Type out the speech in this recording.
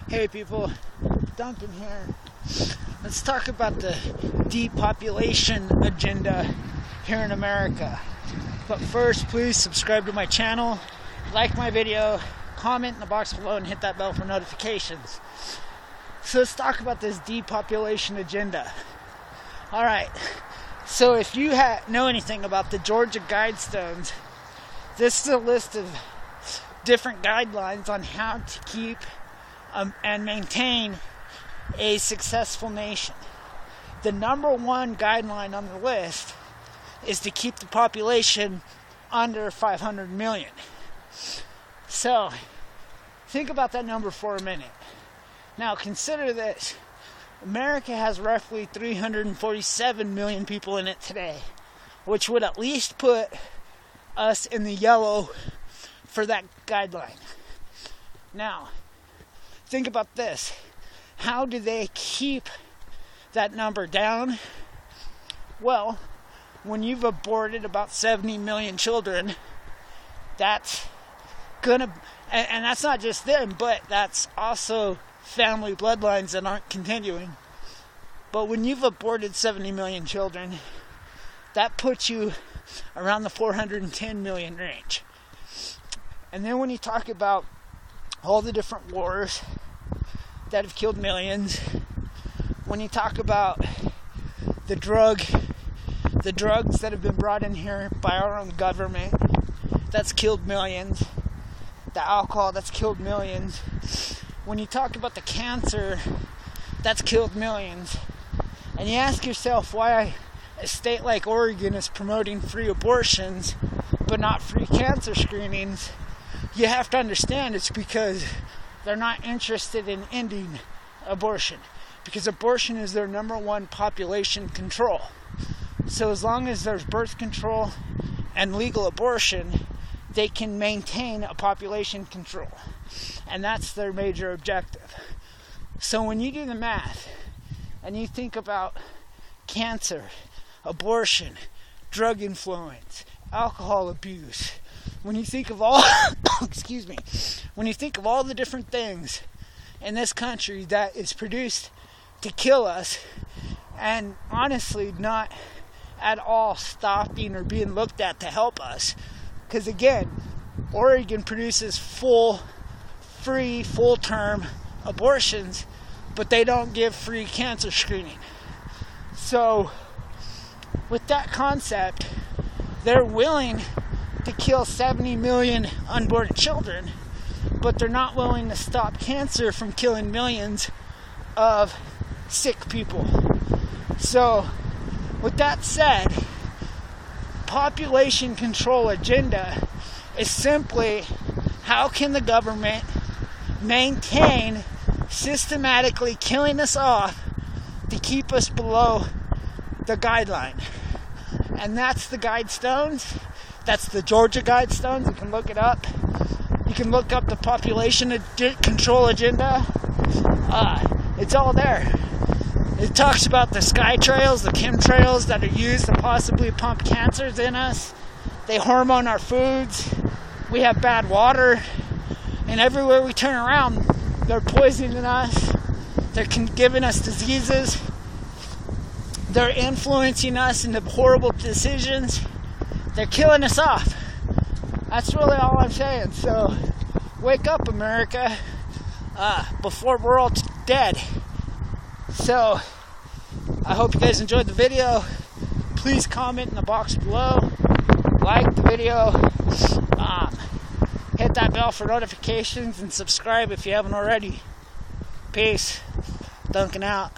Hey people, Duncan here. Let's talk about the depopulation agenda here in America. But first, please subscribe to my channel, like my video, comment in the box below, and hit that bell for notifications. So let's talk about this depopulation agenda. Alright, so if you know anything about the Georgia Guidestones, this is a list of different guidelines on how to keep and maintain a successful nation. The number one guideline on the list is to keep the population under 500 million. So, think about that number for a minute. Now, consider this. America has roughly 347 million people in it today, which would at least put us in the yellow for that guideline. Now, think about this. How do they keep that number down? Well, when you've aborted about 70 million children, that's gonna, and that's not just them, but that's also family bloodlines that aren't continuing. But when you've aborted 70 million children, that puts you around the 410 million range. And then when you talk about all the different wars that have killed millions, when you talk about the drugs that have been brought in here by our own government, that's killed millions, the alcohol that's killed millions, when you talk about the cancer that's killed millions, and you ask yourself why a state like Oregon is promoting free abortions but not free cancer screenings, you have to understand it's because they're not interested in ending abortion, because abortion is their number one population control. So as long as there's birth control and legal abortion, they can maintain a population control, and that's their major objective. So when you do the math and you think about cancer, abortion, drug influence, alcohol abuse, when you think of all when you think of all the different things in this country that is produced to kill us, and honestly not at all stopping or being looked at to help us, because again, Oregon produces free full-term abortions, but they don't give free cancer screening. So with that concept, they're willing to kill 70 million unborn children, but they're not willing to stop cancer from killing millions of sick people. So with that said, population control agenda is simply how can the government maintain systematically killing us off to keep us below the guideline. And that's the Guidestones. That's the Georgia Guidestones. You can look it up. You can look up the population control agenda. It's all there. It talks about the sky trails, the chemtrails that are used to possibly pump cancers in us. They hormone our foods. We have bad water. And everywhere we turn around, they're poisoning us. They're giving us diseases. They're influencing us into horrible decisions. They're killing us off. That's really all I'm saying. So, wake up, America, before we're all dead. So, I hope you guys enjoyed the video. Please comment in the box below. Like the video. Hit that bell for notifications and subscribe if you haven't already. Peace. Duncan out.